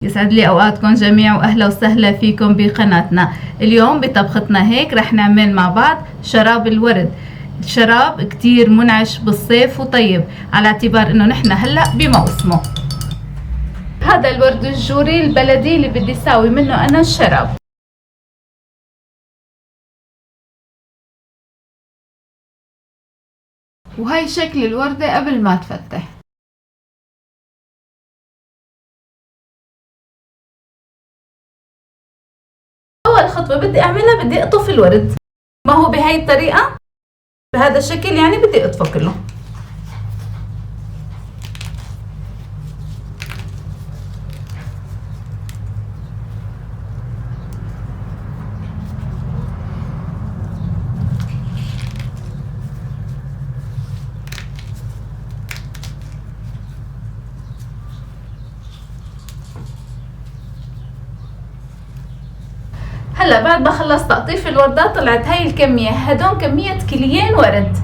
يسعد لي اوقاتكم جميع واهلا وسهلا فيكم بقناتنا. اليوم بطبختنا هيك رح نعمل مع بعض شراب الورد. شراب كتير منعش بالصيف وطيب على اعتبار انه نحن هلا بموسمه. هذا الورد الجوري البلدي اللي بدي اساوي منه انا الشراب. وهي شكل الوردة قبل ما تفتح. اول خطوة بدي اعملها بدي اقطف الورد. ما هو بهاي الطريقة بهذا الشكل، يعني بدي اقطفه كله. هلا بعد ما خلصت تقطيف الوردات طلعت هاي الكمية، هدول كمية كيليين ورد.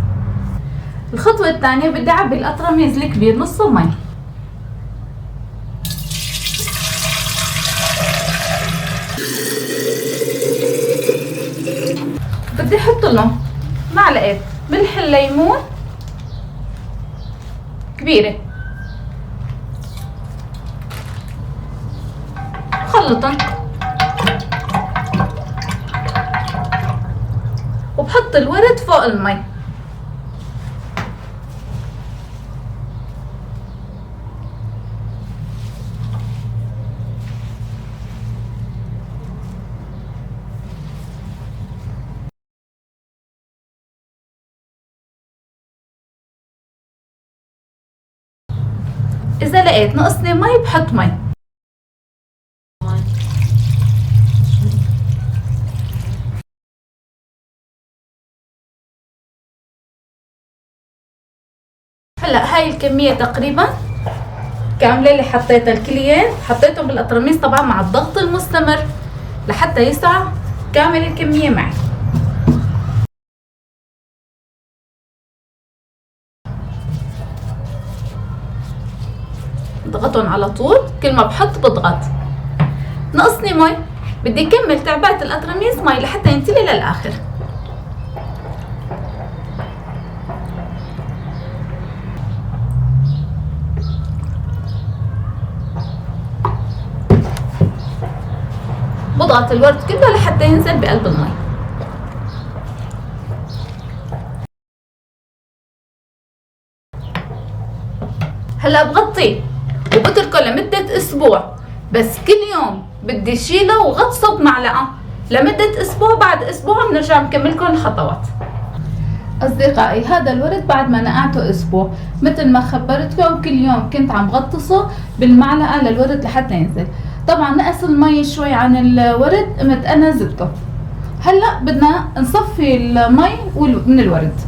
الخطوة الثانية بدي اعبي القطرميز الكبير نصه مي. بدي احط له معلقة ملح الليمون كبيرة، خلطن، وبحط الورد فوق المي. اذا لقيت نقصني مي بحط مي. هلا هاي الكمية تقريبا كاملة اللي حطيتها الكليين، حطيتهم بالقطرميز طبعا مع الضغط المستمر لحتى يسع كامل الكمية معي. اضغطهم على طول، كل ما بحط بضغط. نقصني مي بدي اكمل تعبئة القطرميز مي لحتى ينتلي للاخر. بضغط الورد كله لحتى ينزل بقلب المي. هلا بغطيه وبتركه لمدة اسبوع، بس كل يوم بدي شيله وغطسه بمعلقة لمدة اسبوع. بعد اسبوع بنرجع نكملكم الخطوات. اصدقائي هذا الورد بعد ما نقعته اسبوع مثل ما خبرتكم كل يوم كنت عم غطسه بالمعلقة للورد لحتى ينزل. طبعا نقص المي شوي عن الورد قمت انا زدته. هلا بدنا نصفي المي من الورد.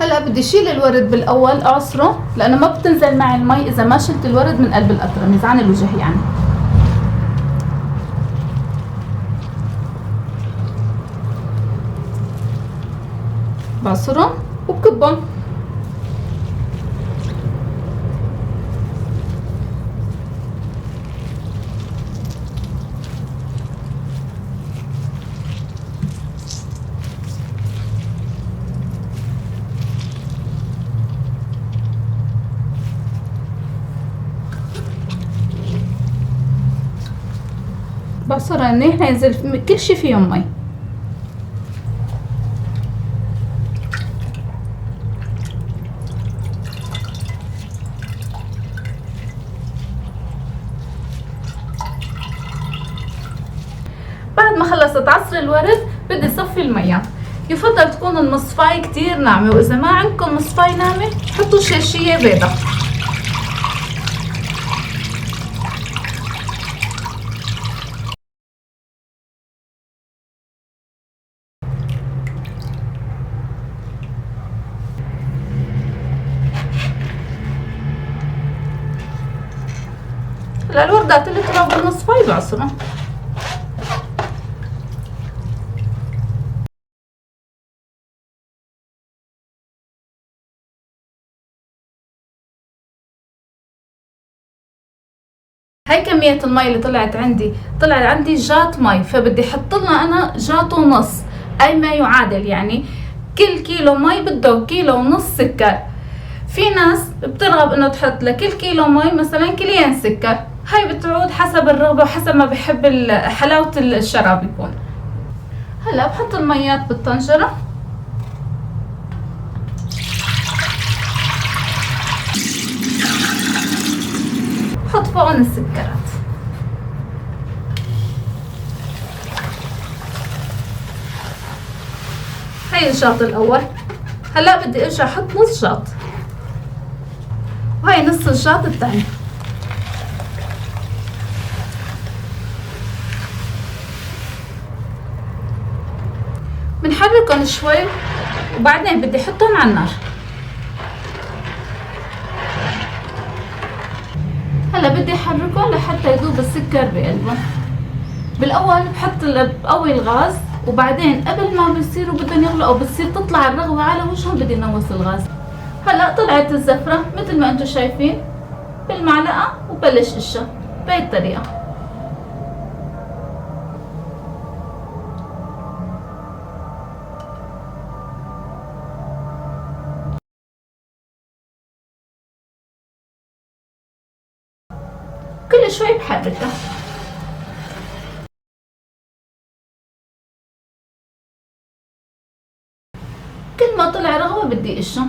هلا بدي شيل الورد بالاول اعصره لانه ما بتنزل معي المي اذا ما شلت الورد من قلب القطرميز عن الوجه يعني. بعصرهم وبكبهم. بعصرها منيح لينزل كل شي فيهم مي. بعد ما خلصت عصر الورد بدي صفي المية. يفضل تكون المصفاية كتير ناعمة، واذا ما عندكم مصفاية ناعمة حطوا شاشية بيضة. الوردات اللي طلعوا بالمصفاية بعصرهم. هاي كمية المي اللي طلع عندي جات مي، فبدي احط لها انا جات ونص، اي ما يعادل يعني كل كيلو مي بده كيلو ونص سكر. في ناس بترغب انه تحط لكل كيلو مي مثلا كيلين سكر، هاي بتعود حسب الرغبة وحسب ما بحب حلاوة الشراب يكون. هلا بحط الميات بالطنجرة، بحط فوقهم السكرات. هاي الشاط الاول. هلا بدي ارجع احط نص شاط، وهي نص الشاط الثاني. بنحركهم شوي وبعدين بدي احطهم على النار. هلا بدي احركهم لحتى يذوب السكر بقلبهم. بالاول بقوي الغاز، وبعدين قبل ما بصيروا بدهم يغلوا او بتصير تطلع الرغوه على وجههم بدي نوص الغاز. هلا طلعت الزفره مثل ما انتم شايفين بالمعلقه، وبلش اشها بهي الطريقه. كل شوي بحركها. كل ما طلع رغوه بدي اشها.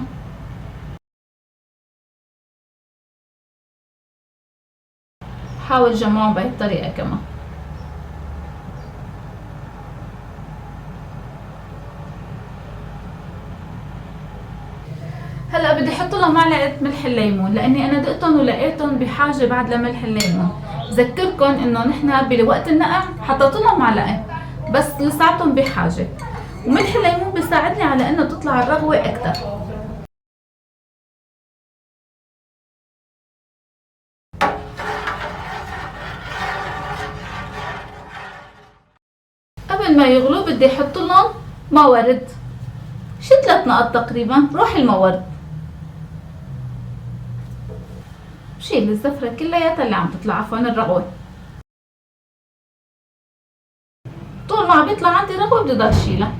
حاول جمعهم بهي الطريقه كمان. هلا بدي احط لها معلقه ملح الليمون، لاني انا دقتهم ولقيتهم بحاجه بعد لملح الليمون. بذكركم انه نحن بوقت النقع حطيت لهم معلقه، بس لساتهم بحاجه. وملح الليمون بيساعدني على انه تطلع الرغوه اكتر. قبل ما يغلوا بدي احط لهم مورد، شي 3 نقط تقريبا، روح المورد. بشيل الزفرة كلياتها اللي عم تطلع، عفوا الرغوة. طول ما عم بيطلع عندي رغوة بدي ضل شيلها.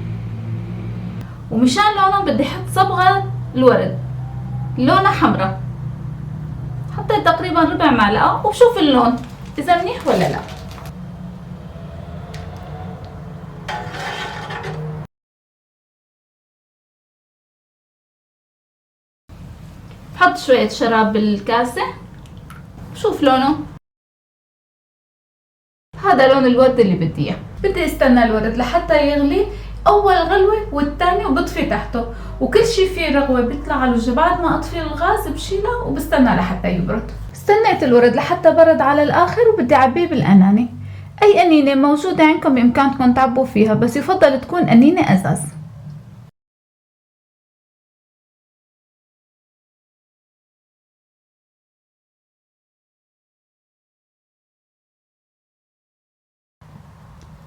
ومشان لونهم بدي احط صبغة الورد، لونها حمراء. حطيت تقريبا ربع معلقة، وبشوف اللون اذا منيح ولا لا. بحط شوية شراب بالكاسة، شوف لونه. هذا لون الورد اللي بدي اياه. بدي استنى الورد لحتى يغلي اول غلوة والثانية، وبطفي تحته، وكل شي فيه رغوة بيطلع على وجهه. بعد ما اطفي الغاز بشيله وبستنى لحتى يبرد. استنيت الورد لحتى برد على الاخر، وبدي اعبيه بالاناني. اي انينة موجودة عندكم بامكانكم تعبوا فيها، بس يفضل تكون انينة ازاز.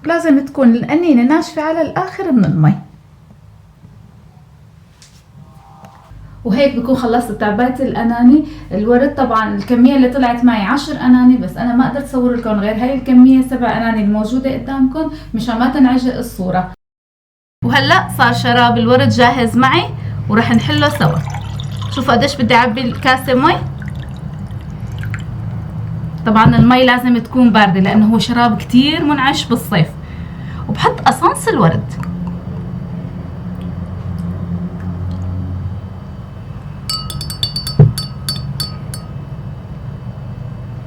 لازم تكون القنينة ناشفة على الآخر من المي. وهيك بكون خلصت تعبئة الأناني. الورد طبعا الكمية اللي طلعت معي 10 أناني، بس أنا ما قدرت أصور لكم غير هاي الكمية 7 أناني الموجودة قدامكم مشان ما تنعجق الصورة. وهلأ صار شراب الورد جاهز معي، ورح نحله سوا. شوفوا قديش بدي أعبي الكاسة مي. طبعا المي لازم تكون باردة لأنه هو شراب كتير منعش بالصيف. وبحط أصنص الورد.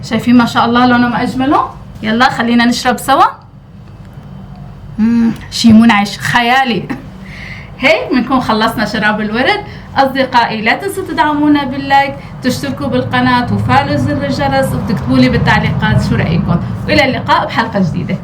شايفين ما شاء الله لونه ما أجمله. يلا خلينا نشرب سوا. شي منعش خيالي. هيك بنكون خلصنا شراب الورد. أصدقائي لا تنسوا تدعمونا باللايك، تشتركوا بالقناة وفعلوا زر الجرس، وتكتبوا لي بالتعليقات شو رأيكم. وإلى اللقاء بحلقة جديدة.